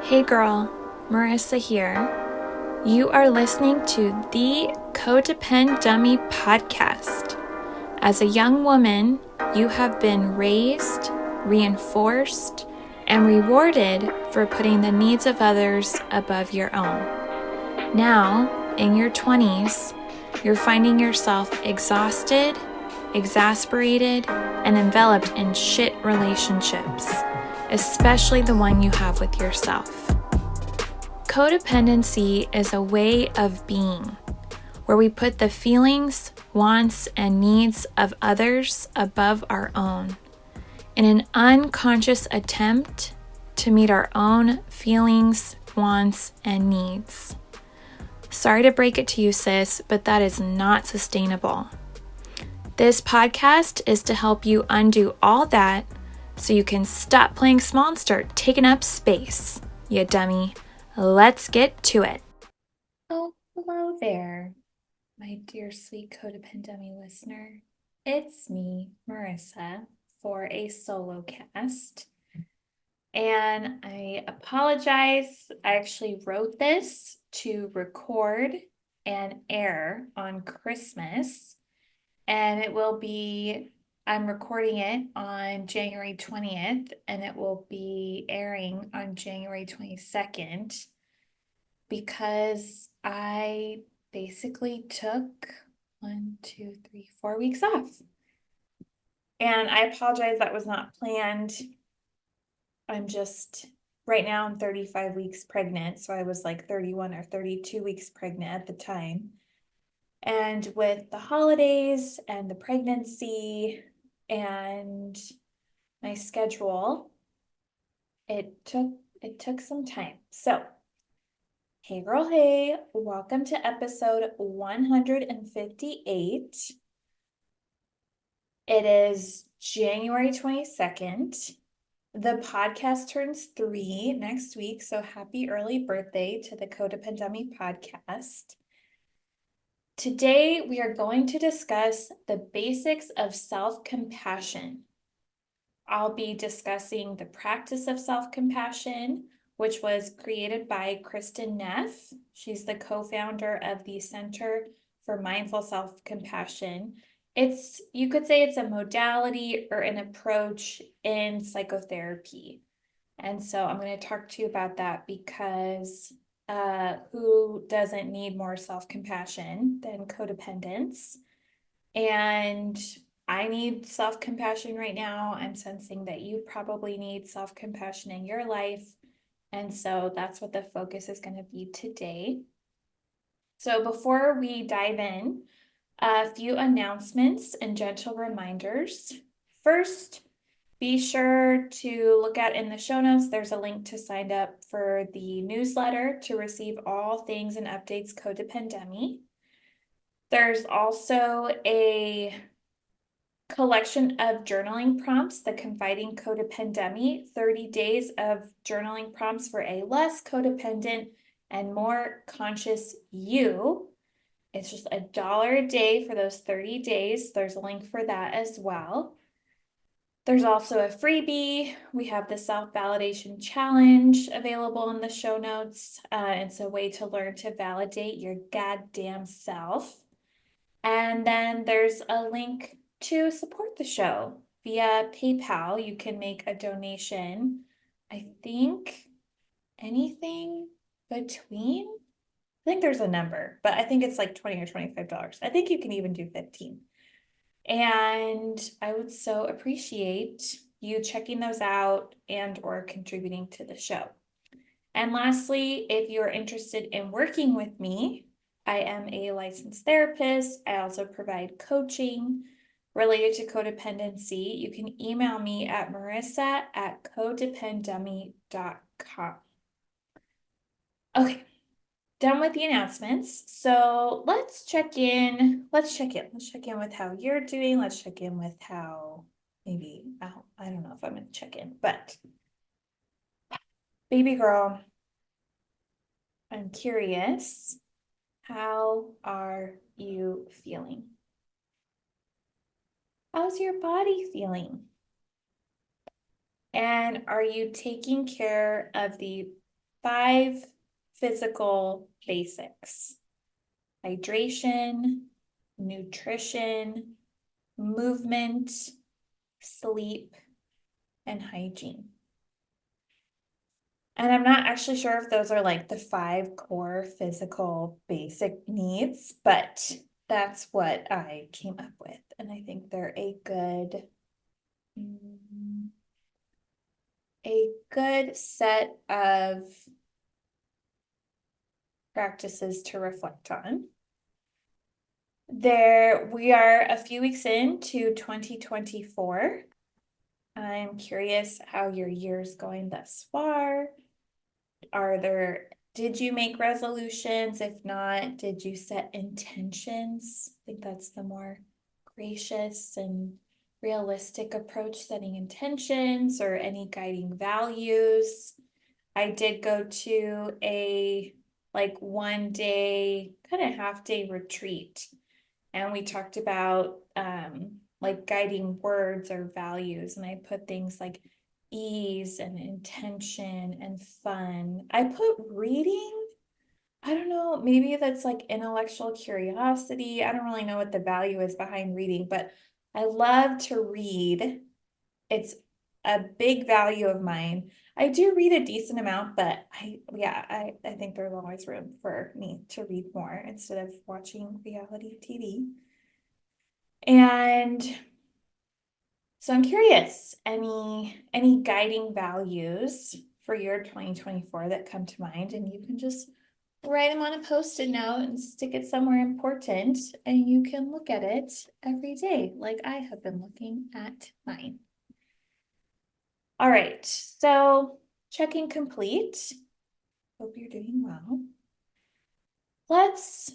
Hey girl, Marissa here. You are listening to the Codependent Dummy podcast. As a young woman, you have been raised, reinforced, and rewarded for putting the needs of others above your own. Now, in your 20s, you're finding yourself exhausted, exasperated, and enveloped in shit relationships, especially the one you have with yourself. Codependency is a way of being where we put the feelings, wants, and needs of others above our own in an unconscious attempt to meet our own feelings, wants, and needs. Sorry to break it to you, sis, but that is not sustainable. This podcast is to help you undo all that so you can stop playing small and start taking up space, you dummy. Let's get to it. Oh, hello there, my dear sweet codependent listener. It's me, Marissa, for a solocast. And I apologize. I actually wrote this to record and air on Christmas. And I'm recording it on January 20th, and it will be airing on January 22nd because I basically took 4 weeks off. And I apologize, that was not planned. Right now I'm 35 weeks pregnant, so I was like 31 or 32 weeks pregnant at the time. And with the holidays and the pregnancy and my schedule, it took some time. So, hey girl, hey, welcome to episode 158. It is January 22nd. The podcast turns 3 next week, so happy early birthday to the Codependent podcast. Today, we are going to discuss the basics of self-compassion. I'll be discussing the practice of self-compassion, which was created by Kristen Neff. She's the co-founder of the Center for Mindful Self-Compassion. You could say it's a modality or an approach in psychotherapy. And so I'm going to talk to you about that because who doesn't need more self-compassion than codependents? And I need self-compassion right now. I'm sensing that you probably need self-compassion in your life. And so that's what the focus is going to be today. So before we dive in, a few announcements and gentle reminders. First, be sure to look at in the show notes. There's a link to sign up for the newsletter to receive all things and updates codependent. There's also a collection of journaling prompts, the Confiding Codependent, 30 days of journaling prompts for a less codependent and more conscious you. It's just $1 a day for those 30 days. There's a link for that as well. There's also a freebie. We have the self-validation challenge available in the show notes. It's a way to learn to validate your goddamn self. And then there's a link to support the show via PayPal. You can make a donation. I think anything between, I think there's a number, but I think it's like $20 or $25. I think you can even do 15. And I would so appreciate you checking those out and or contributing to the show. And lastly, if you're interested in working with me, I am a licensed therapist. I also provide coaching related to codependency. You can email me at marissa@codependent.com. Okay, done with the announcements. So let's check in. Let's check in with how you're doing. Let's check in with how I don't know if I'm going to check in, but baby girl, I'm curious. How are you feeling? How's your body feeling? And are you taking care of the 5 physical basics: hydration, nutrition, movement, sleep, and hygiene. And I'm not actually sure if those are like the 5 core physical basic needs, but that's what I came up with. And I think they're a good set of practices to reflect on. We are a few weeks into 2024. I'm curious how your year's going thus far. Did you make resolutions? If not, did you set intentions? I think that's the more gracious and realistic approach, setting intentions or any guiding values. I did go to a like 1 day, kind of half-day retreat, and we talked about like guiding words or values, and I put things like ease and intention and fun. I put reading. I don't know, maybe that's like intellectual curiosity. I don't really know what the value is behind reading, but I love to read. It's a big value of mine. I do read a decent amount, but I think there's always room for me to read more instead of watching reality TV. And so I'm curious, any guiding values for your 2024 that come to mind, and you can just write them on a Post-it note and stick it somewhere important, and you can look at it every day, like I have been looking at mine. All right, so checking complete. Hope you're doing well. Let's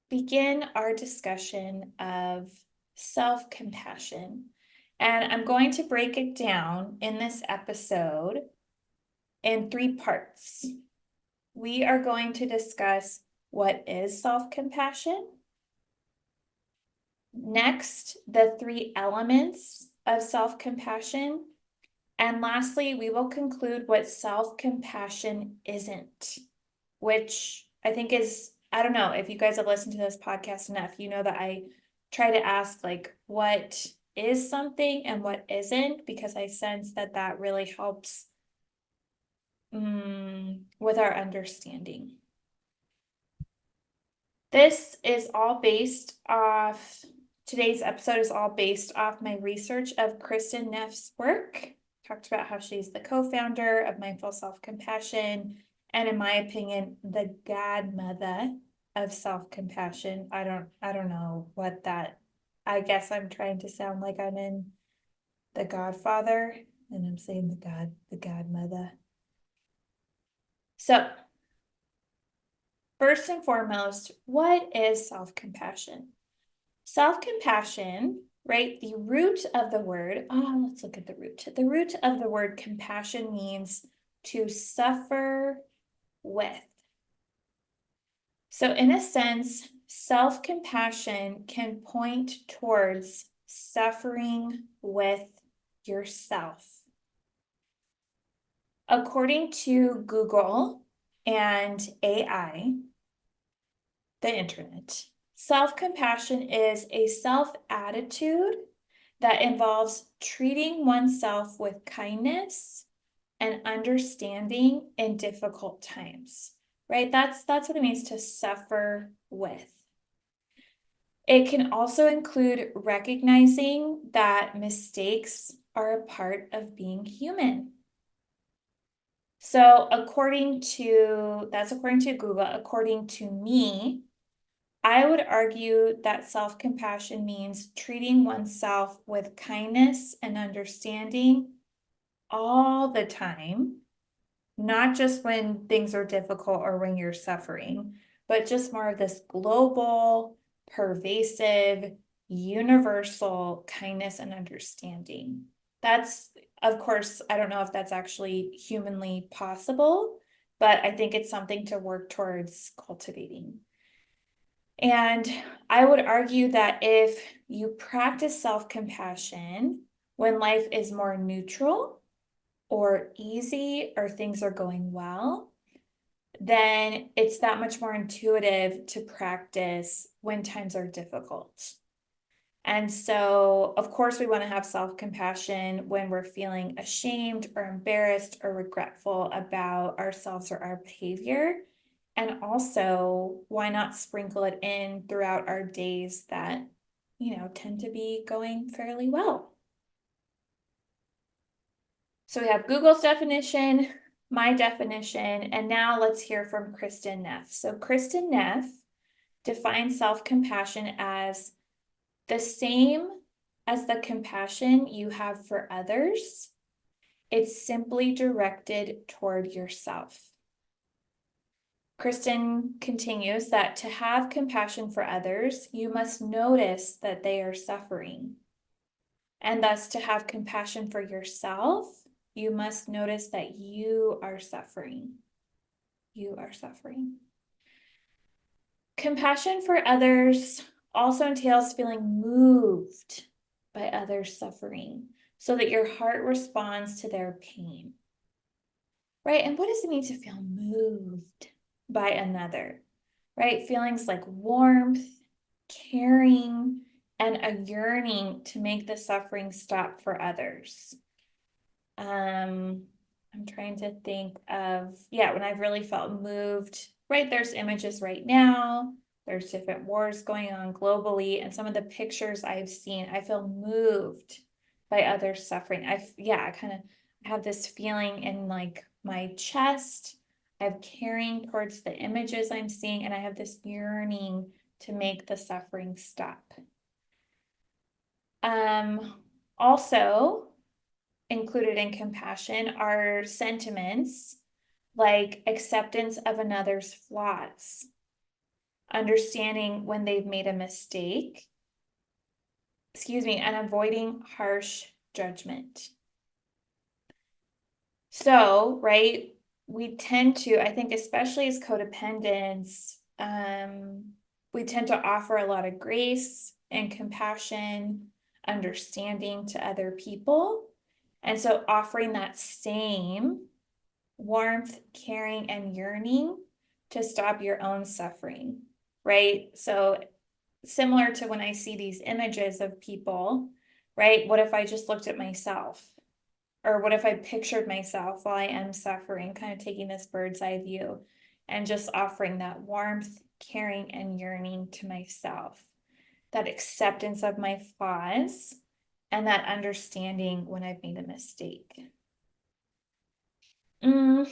begin our discussion of self-compassion. And I'm going to break it down in this episode in 3 parts. We are going to discuss what is self-compassion. Next, the 3 elements of self-compassion. And lastly, we will conclude what self-compassion isn't, which I think is, I don't know, if you guys have listened to this podcast enough, you know that I try to ask like what is something and what isn't, because I sense that that really helps with our understanding. This is all based off, today's episode is all based off my research of Kristin Neff's work. Talked about how she's the co-founder of Mindful Self-Compassion, and in my opinion, the godmother of self-compassion. I don't know what that, I guess I'm trying to sound like I'm in The Godfather, and I'm saying the godmother. So, first and foremost, what is self-compassion? Self-compassion, right? The root of the word, let's look at the root. The root of the word compassion means to suffer with. So in a sense, self-compassion can point towards suffering with yourself. According to Google and AI, the internet, self-compassion is a self-attitude that involves treating oneself with kindness and understanding in difficult times, right? That's what it means to suffer with. It can also include recognizing that mistakes are a part of being human. So according to Google. According to me, I would argue that self-compassion means treating oneself with kindness and understanding all the time, not just when things are difficult or when you're suffering, but just more of this global, pervasive, universal kindness and understanding. That's, of course, I don't know if that's actually humanly possible, but I think it's something to work towards cultivating. And I would argue that if you practice self-compassion when life is more neutral or easy or things are going well, then it's that much more intuitive to practice when times are difficult. And so, of course, we want to have self-compassion when we're feeling ashamed or embarrassed or regretful about ourselves or our behavior. And also, why not sprinkle it in throughout our days that, tend to be going fairly well? So we have Google's definition, my definition, and now let's hear from Kristen Neff. So Kristen Neff defines self-compassion as the same as the compassion you have for others. It's simply directed toward yourself. Kristen continues that to have compassion for others, you must notice that they are suffering. And thus, to have compassion for yourself, you must notice that you are suffering. You are suffering. Compassion for others also entails feeling moved by others' suffering so that your heart responds to their pain. Right? And what does it mean to feel moved by another? Right? Feelings like warmth, caring, and a yearning to make the suffering stop for others. I'm trying to think of, when I've really felt moved, right? There's images right now. There's different wars going on globally, and some of the pictures I've seen, I feel moved by others suffering. I kind of have this feeling in like my chest. I have caring towards the images I'm seeing, and I have this yearning to make the suffering stop. Also, included in compassion are sentiments like acceptance of another's flaws, understanding when they've made a mistake, and avoiding harsh judgment. So, right, we tend to, I think, especially as codependents, we tend to offer a lot of grace and compassion, understanding to other people. And so offering that same warmth, caring, and yearning to stop your own suffering, right? So similar to when I see these images of people, right? What if I just looked at myself? Or what if I pictured myself while I am suffering, kind of taking this bird's eye view and just offering that warmth, caring, and yearning to myself, that acceptance of my flaws, and that understanding when I've made a mistake. In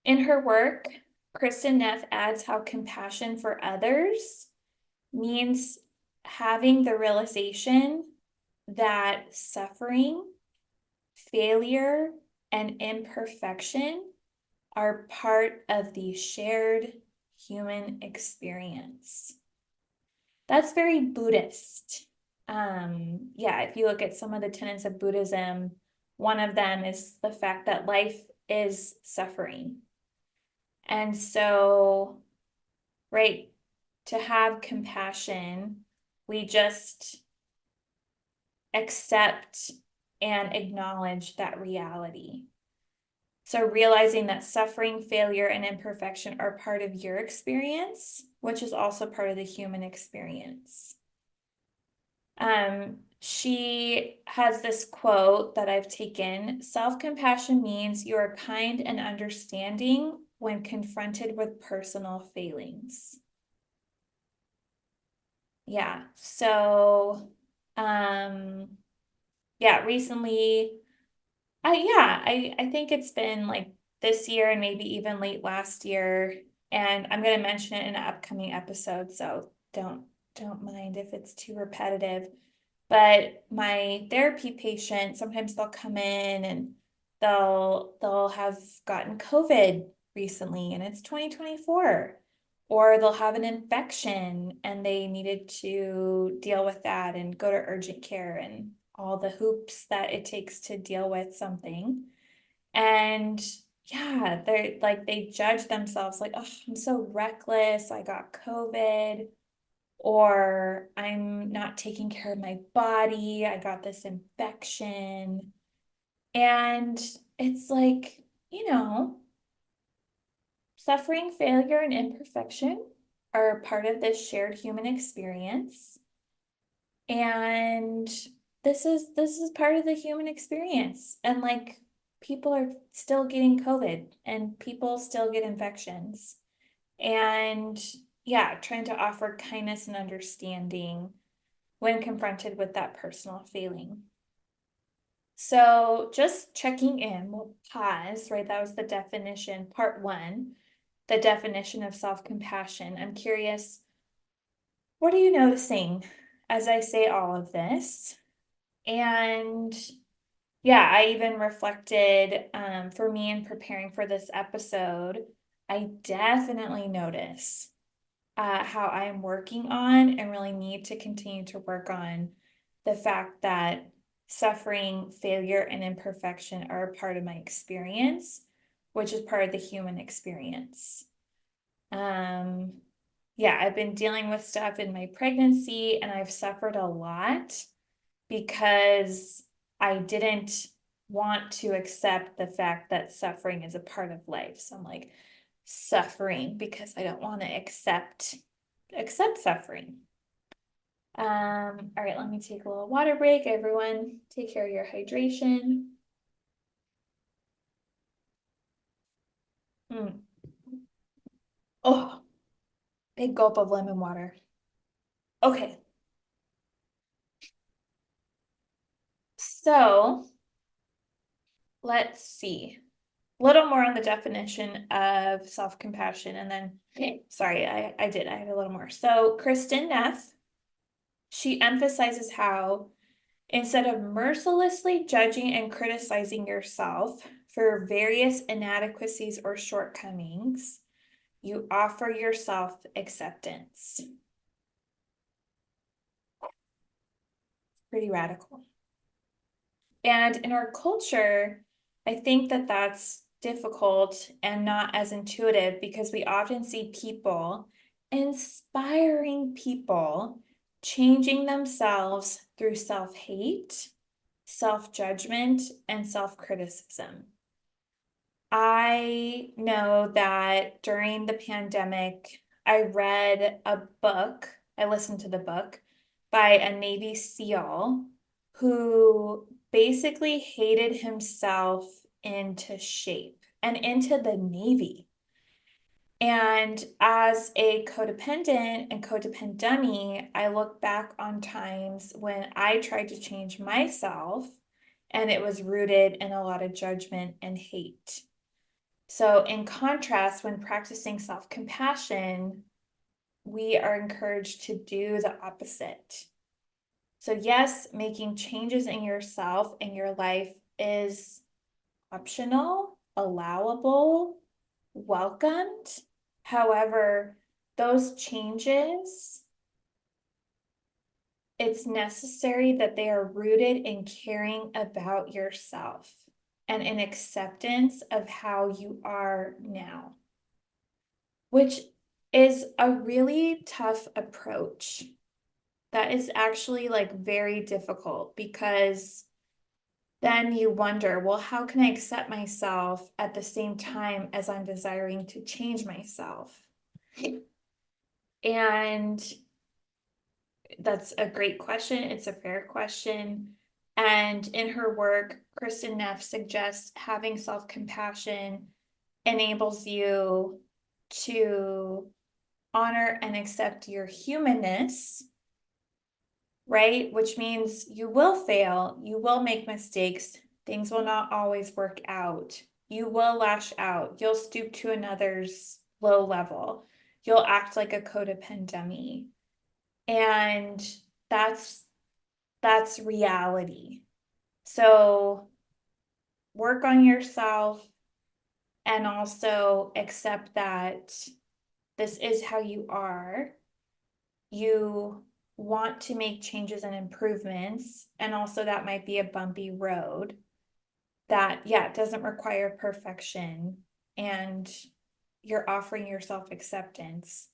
her work, Kristen Neff adds how compassion for others means having the realization that suffering, failure, and imperfection are part of the shared human experience. That's very Buddhist. If you look at some of the tenets of Buddhism, one of them is the fact that life is suffering. And so, right, to have compassion, we just accept and acknowledge that reality. So realizing that suffering, failure, and imperfection are part of your experience, which is also part of the human experience. She has this quote that I've taken: self-compassion means you are kind and understanding when confronted with personal failings. Yeah, so, recently, I think it's been like this year and maybe even late last year, and I'm going to mention it in an upcoming episode, so don't mind if it's too repetitive. But my therapy patient, sometimes they'll come in and they'll have gotten COVID recently and it's 2024, or they'll have an infection and they needed to deal with that and go to urgent care and all the hoops that it takes to deal with something. And they're like, they judge themselves like, oh, I'm so reckless, I got COVID, or I'm not taking care of my body, I got this infection. And it's like, suffering, failure, and imperfection are part of this shared human experience. And this is part of the human experience. And like people are still getting COVID and people still get infections. And yeah, trying to offer kindness and understanding when confronted with that personal feeling. So just checking in, we'll pause, right? That was the definition, part one, the definition of self-compassion. I'm curious, what are you noticing as I say all of this? And yeah, I even reflected for me in preparing for this episode, I definitely notice how I am working on and really need to continue to work on the fact that suffering, failure, and imperfection are a part of my experience, which is part of the human experience. Yeah, I've been dealing with stuff in my pregnancy and I've suffered a lot because I didn't want to accept the fact that suffering is a part of life. So I'm like suffering because I don't want to accept suffering. All right, let me take a little water break. Everyone, take care of your hydration. Mm. Oh, big gulp of lemon water. Okay, so let's see. A little more on the definition of self-compassion, and then, sorry, I had a little more. So Kristen Neff, she emphasizes how instead of mercilessly judging and criticizing yourself for various inadequacies or shortcomings, you offer yourself acceptance. Pretty radical. And in our culture, I think that that's difficult and not as intuitive because we often see people, inspiring people, changing themselves through self-hate, self-judgment, and self-criticism. I know that during the pandemic, I read a book, I listened to the book by a Navy SEAL who basically hated himself into shape and into the Navy. And as a codependent and codependent dummy, I look back on times when I tried to change myself and it was rooted in a lot of judgment and hate. So, in contrast, when practicing self compassion, we are encouraged to do the opposite. So, yes, making changes in yourself and your life is optional, allowable, welcomed. However, those changes, it's necessary that they are rooted in caring about yourself and in acceptance of how you are now, which is a really tough approach. That is actually like very difficult because then you wonder, well, how can I accept myself at the same time as I'm desiring to change myself? And that's a great question. It's a fair question. And in her work, Kristen Neff suggests having self-compassion enables you to honor and accept your humanness, right? Which means you will fail, you will make mistakes, things will not always work out. You will lash out, you'll stoop to another's low level, you'll act like a codependent dummy. And that's reality. So work on yourself and also accept that this is how you are. You want to make changes and improvements, and also that might be a bumpy road that, yeah, doesn't require perfection, and you're offering yourself acceptance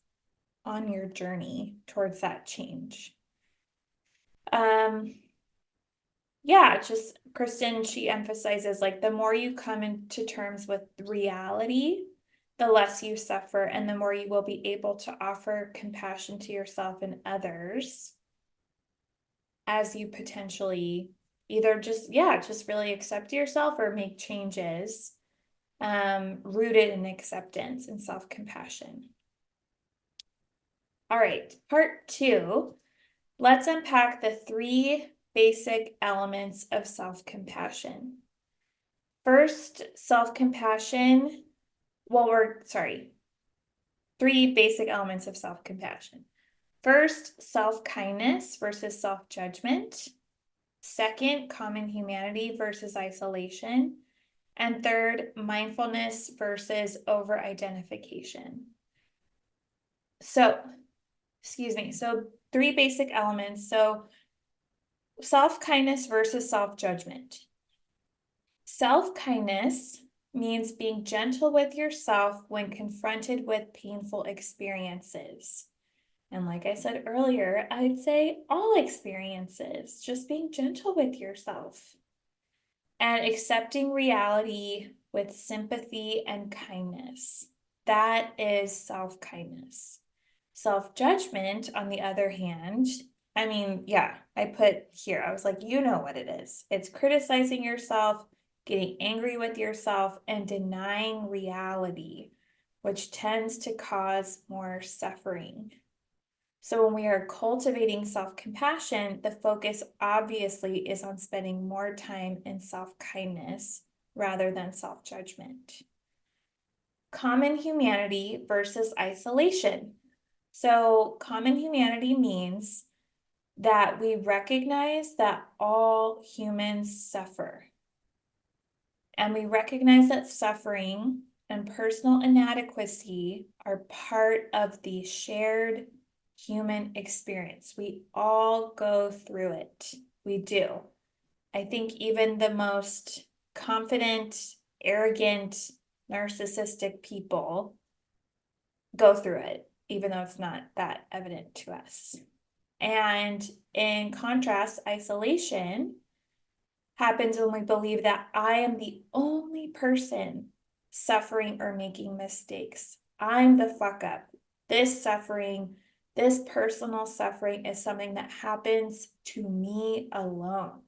on your journey towards that change. Yeah, just Kristen, she emphasizes like the more you come into terms with reality, the less you suffer, and the more you will be able to offer compassion to yourself and others as you potentially either just really accept yourself or make changes rooted in acceptance and self-compassion. All right, part 2. Let's unpack the 3 basic elements of self-compassion. First, self-compassion. 3 basic elements of self-compassion. First, self-kindness versus self-judgment. Second, common humanity versus isolation. And third, mindfulness versus over-identification. So, so 3 basic elements. So, self-kindness versus self-judgment. Self-kindness means being gentle with yourself when confronted with painful experiences. And like I said earlier, I'd say all experiences, just being gentle with yourself. And accepting reality with sympathy and kindness. That is self-kindness. Self-judgment, on the other hand, I put here, I was like, you know what it is. It's criticizing yourself, getting angry with yourself, and denying reality, which tends to cause more suffering. So when we are cultivating self-compassion, the focus obviously is on spending more time in self-kindness rather than self-judgment. Common humanity versus isolation. So common humanity means that we recognize that all humans suffer. And we recognize that suffering and personal inadequacy are part of the shared human experience. We all go through it. We do. I think even the most confident, arrogant, narcissistic people go through it, even though it's not that evident to us. And in contrast, isolation happens when we believe that I am the only person suffering or making mistakes. I'm the fuck up. This suffering, this personal suffering is something that happens to me alone.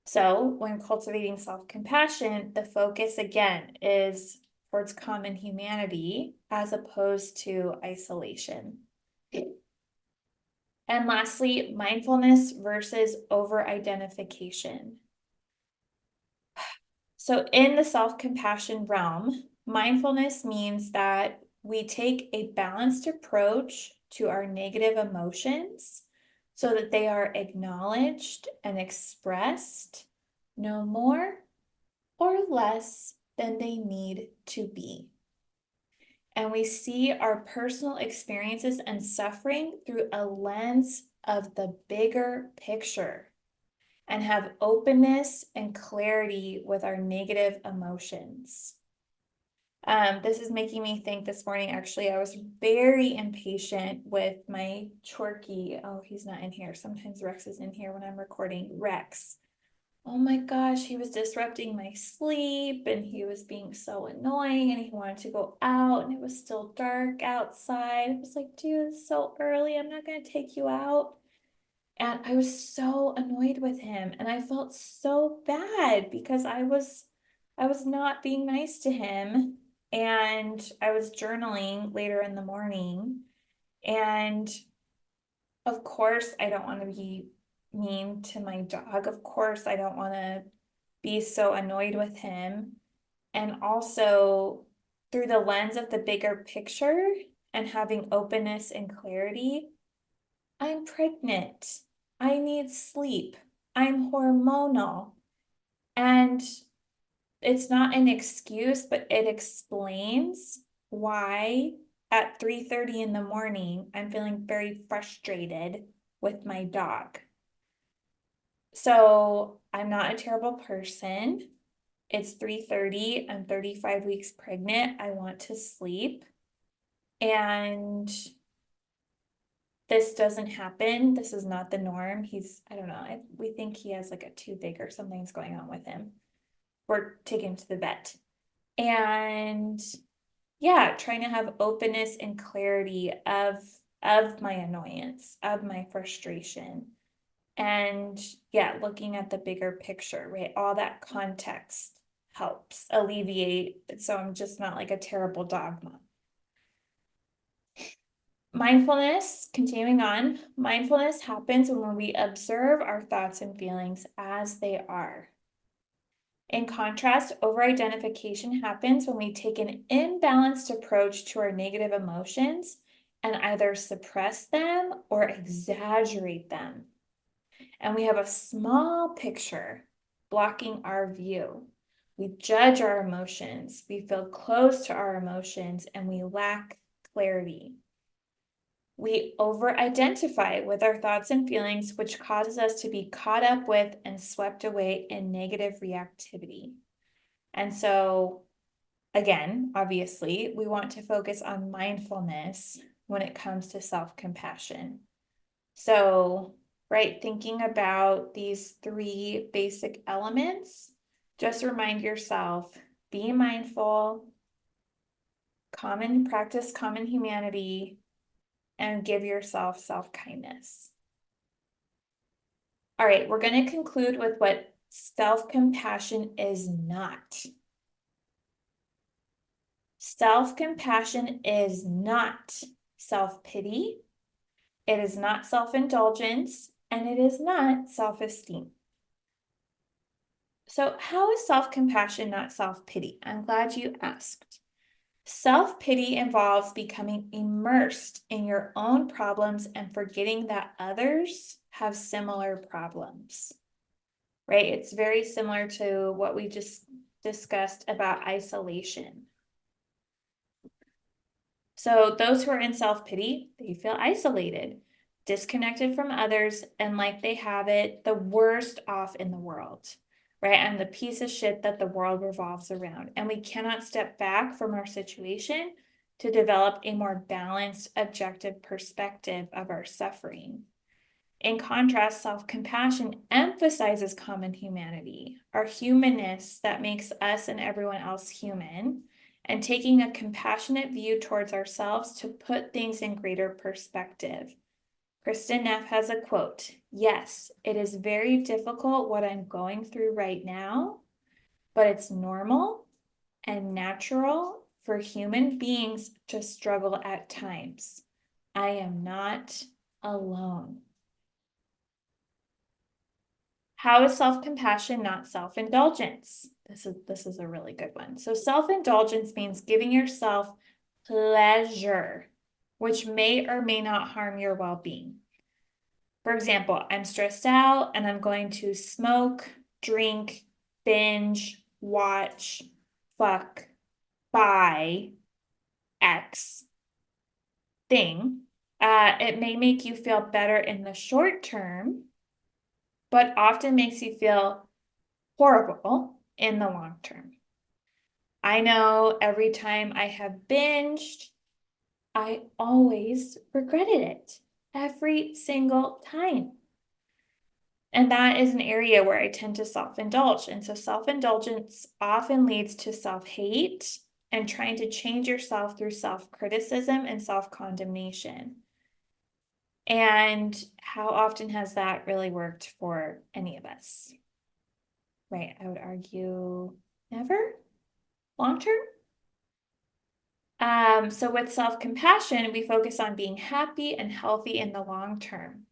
So when cultivating self-compassion, the focus again is towards common humanity as opposed to isolation. And lastly, mindfulness versus over-identification. So in the self-compassion realm, mindfulness means that we take a balanced approach to our negative emotions so that they are acknowledged and expressed no more or less than they need to be. And we see our personal experiences and suffering through a lens of the bigger picture and have openness and clarity with our negative emotions. This is making me think this morning, actually, I was very impatient with my Chorky. Oh, he's not in here. Sometimes Rex is in here when I'm recording. Rex. Oh my gosh, he was disrupting my sleep and he was being so annoying and he wanted to go out and it was still dark outside. I was like, dude, it's so early. I'm not going to take you out. And I was so annoyed with him and I felt so bad because I was not being nice to him and I was journaling later in the morning and of course I don't want to be mean to my dog. Of course I don't want to be so annoyed with him. And also through the lens of the bigger picture and having openness and clarity, I'm pregnant. I need sleep. I'm hormonal. And it's not an excuse, but it explains why at 3:30 in the morning, I'm feeling very frustrated with my dog. So I'm not a terrible person. It's 3:30. I'm 35 weeks pregnant. I want to sleep. And this doesn't happen. This is not the norm. I don't know, we think he has like a toothache or something's going on with him. We're taking him to the vet. And yeah, trying to have openness and clarity of my annoyance, of my frustration. And yeah, looking at the bigger picture, right? All that context helps alleviate, so I'm just not like a terrible dog mom. Mindfulness, continuing on, mindfulness happens when we observe our thoughts and feelings as they are. In contrast, over-identification happens when we take an imbalanced approach to our negative emotions and either suppress them or exaggerate them. And we have a small picture blocking our view. We judge our emotions, we feel close to our emotions, and we lack clarity. We over-identify with our thoughts and feelings, which causes us to be caught up with and swept away in negative reactivity. And so, again, obviously, we want to focus on mindfulness when it comes to self-compassion. So, right, thinking about these 3 basic elements, just remind yourself, be mindful, practice common humanity, and give yourself self-kindness. All right, we're going to conclude with what self-compassion is not. Self-compassion is not self-pity, it is not self-indulgence, and it is not self-esteem. So how is self-compassion not self-pity? I'm glad you asked. Self-pity involves becoming immersed in your own problems and forgetting that others have similar problems, right? It's very similar to what we just discussed about isolation. So those who are in self-pity, they feel isolated, disconnected from others, and like they have it the worst off in the world, right? I'm the piece of shit that the world revolves around. And we cannot step back from our situation to develop a more balanced, objective perspective of our suffering. In contrast, self-compassion emphasizes common humanity, our humanness that makes us and everyone else human, and taking a compassionate view towards ourselves to put things in greater perspective. Kristen Neff has a quote, "Yes, it is very difficult what I'm going through right now, but it's normal and natural for human beings to struggle at times. I am not alone." How is self-compassion not self-indulgence? This is a really good one. So self-indulgence means giving yourself pleasure, which may or may not harm your well-being. For example, I'm stressed out and I'm going to smoke, drink, binge, watch, fuck, buy X thing. It may make you feel better in the short term, but often makes you feel horrible in the long term. I know every time I have binged, I always regretted it every single time. And that is an area where I tend to self-indulge. And so self-indulgence often leads to self-hate and trying to change yourself through self-criticism and self-condemnation. And how often has that really worked for any of us? Right, I would argue never, long term. So with self-compassion, we focus on being happy and healthy in the long term.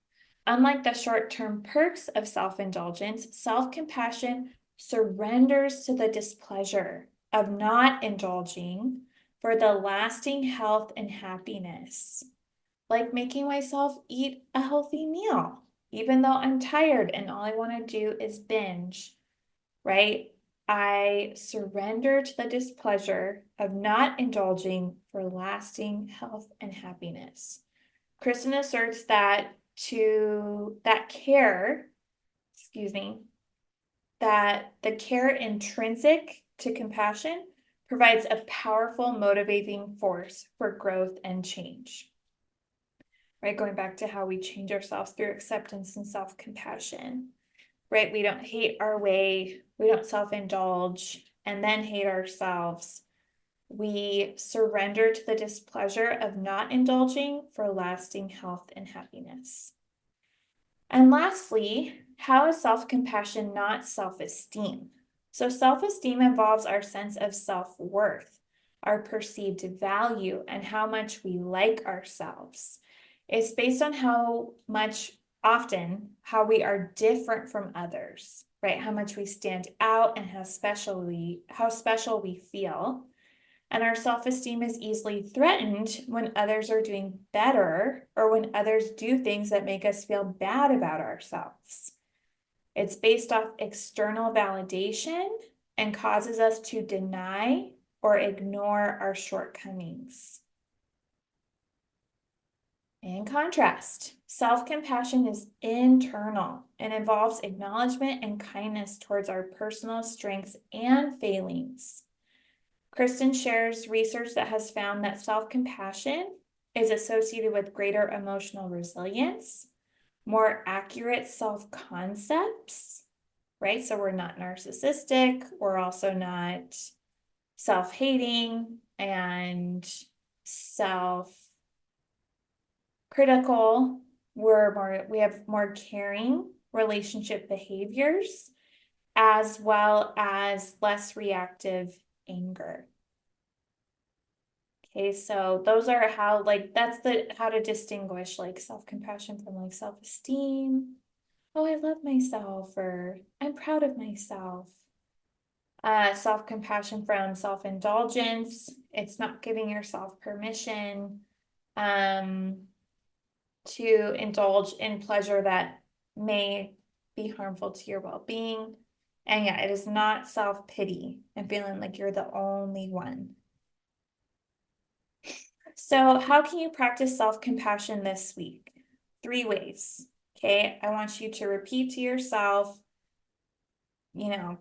Unlike the short-term perks of self-indulgence, self-compassion surrenders to the displeasure of not indulging for the lasting health and happiness. Like making myself eat a healthy meal, even though I'm tired and all I want to do is binge, right? I surrender to the displeasure of not indulging for lasting health and happiness. Kristen asserts that that the care intrinsic to compassion provides a powerful motivating force for growth and change. right? Going back to how we change ourselves through acceptance and self-compassion, right? We don't hate our way, we don't self-indulge and then hate ourselves. We surrender to the displeasure of not indulging for lasting health and happiness. And lastly, how is self-compassion not self-esteem? So self-esteem involves our sense of self-worth, our perceived value, and how much we like ourselves. It's based on how much, often, how we are different from others, right? How much we stand out and how special we feel. And our self-esteem is easily threatened when others are doing better or when others do things that make us feel bad about ourselves. It's based off external validation and causes us to deny or ignore our shortcomings. In contrast, self-compassion is internal and involves acknowledgement and kindness towards our personal strengths and failings. Kristen shares research that has found that self-compassion is associated with greater emotional resilience, more accurate self-concepts, right? So we're not narcissistic, we're also not self-hating and self-critical. We have more caring relationship behaviors, as well as less reactive anger. Okay, so those are how, that's how to distinguish self-compassion from self-esteem. Oh, I love myself, or I'm proud of myself. Self-compassion from self-indulgence. It's not giving yourself permission to indulge in pleasure that may be harmful to your well-being. And yeah, it is not self-pity and feeling like you're the only one. So how can you practice self-compassion this week? 3 ways, okay? I want you to repeat to yourself,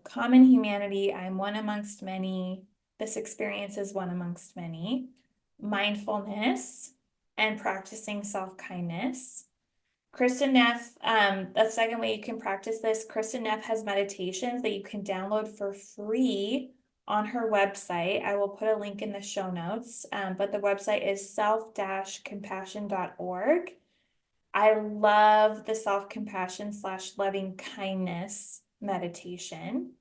common humanity, I'm one amongst many. This experience is one amongst many. Mindfulness and practicing self-kindness. Kristen Neff, the second way you can practice this, Kristen Neff has meditations that you can download for free on her website. I will put a link in the show notes, but the website is self-compassion.org. I love the self-compassion / loving kindness meditation.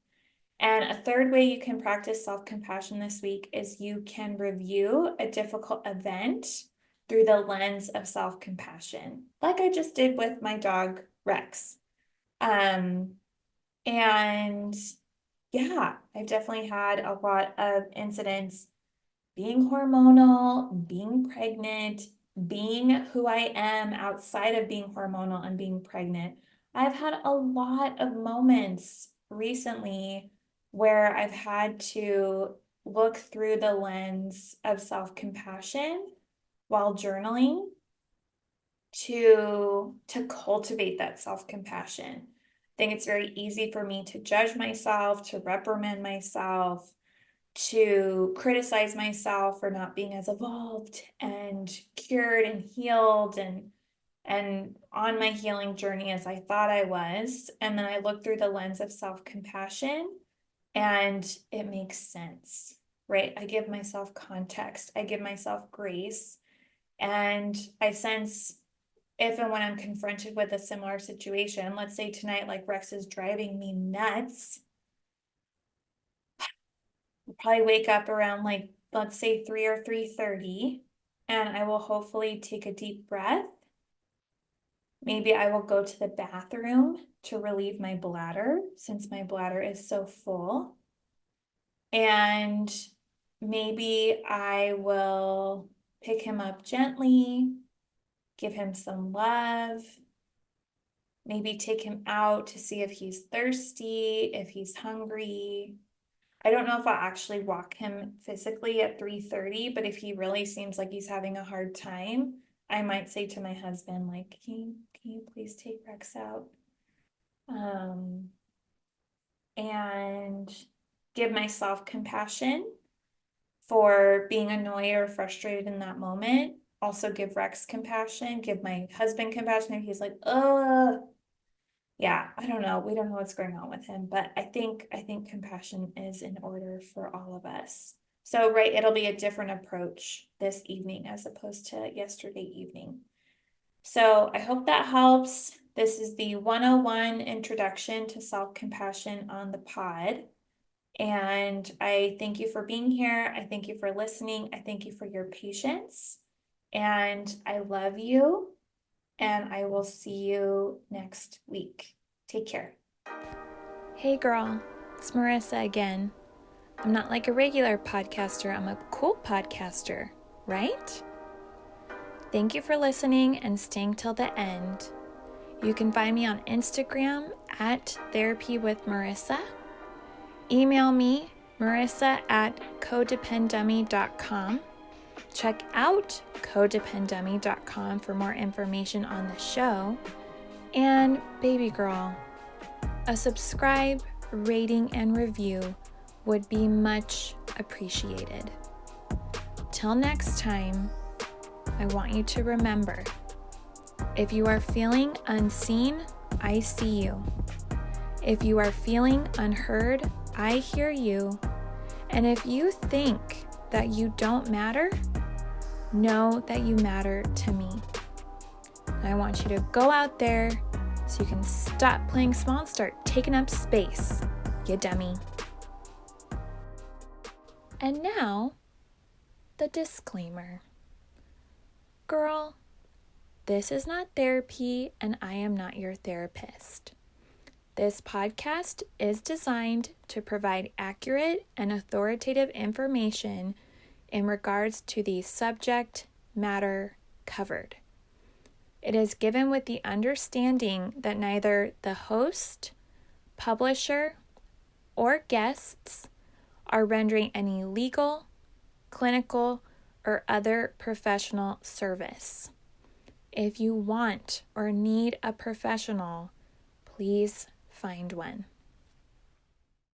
And a third way you can practice self-compassion this week is you can review a difficult event through the lens of self-compassion, like I just did with my dog, Rex. And yeah, I've definitely had a lot of incidents being hormonal, being pregnant, being who I am outside of being hormonal and being pregnant. I've had a lot of moments recently where I've had to look through the lens of self-compassion while journaling to cultivate that self-compassion. I think it's very easy for me to judge myself, to reprimand myself, to criticize myself for not being as evolved and cured and healed and on my healing journey as I thought I was. And then I look through the lens of self-compassion and it makes sense, right? I give myself context, I give myself grace, and I sense if and when I'm confronted with a similar situation, let's say tonight, Rex is driving me nuts. I'll probably wake up around let's say 3 or 3:30, and I will hopefully take a deep breath. Maybe I will go to the bathroom to relieve my bladder since my bladder is so full. And maybe I will pick him up gently, give him some love, maybe take him out to see if he's thirsty, if he's hungry. I don't know if I'll actually walk him physically at 3:30, but if he really seems like he's having a hard time, I might say to my husband, can you please take Rex out? And give myself compassion for being annoyed or frustrated in that moment. also give Rex compassion, give my husband compassion if he's like, yeah, I don't know. We don't know what's going on with him, but I think compassion is in order for all of us. So, right, it'll be a different approach this evening as opposed to yesterday evening. So I hope that helps. This is the 101 introduction to self-compassion on the pod. And I thank you for being here. I thank you for listening. I thank you for your patience. And I love you. And I will see you next week. Take care. Hey girl, it's Marissa again. I'm not like a regular podcaster. I'm a cool podcaster, right? Thank you for listening and staying till the end. You can find me on Instagram at Therapy with Marissa. Email me, marissa@codependummy.com. Check out codependummy.com for more information on the show. And baby girl, a subscribe, rating, and review would be much appreciated. Till next time, I want you to remember, if you are feeling unseen, I see you. If you are feeling unheard, I hear you. And if you think that you don't matter, know that you matter to me. I want you to go out there so you can stop playing small and start taking up space, you dummy. And now, the disclaimer. Girl, this is not therapy and I am not your therapist. This podcast is designed to provide accurate and authoritative information in regards to the subject matter covered. It is given with the understanding that neither the host, publisher, or guests are rendering any legal, clinical, or other professional service. If you want or need a professional, please find one.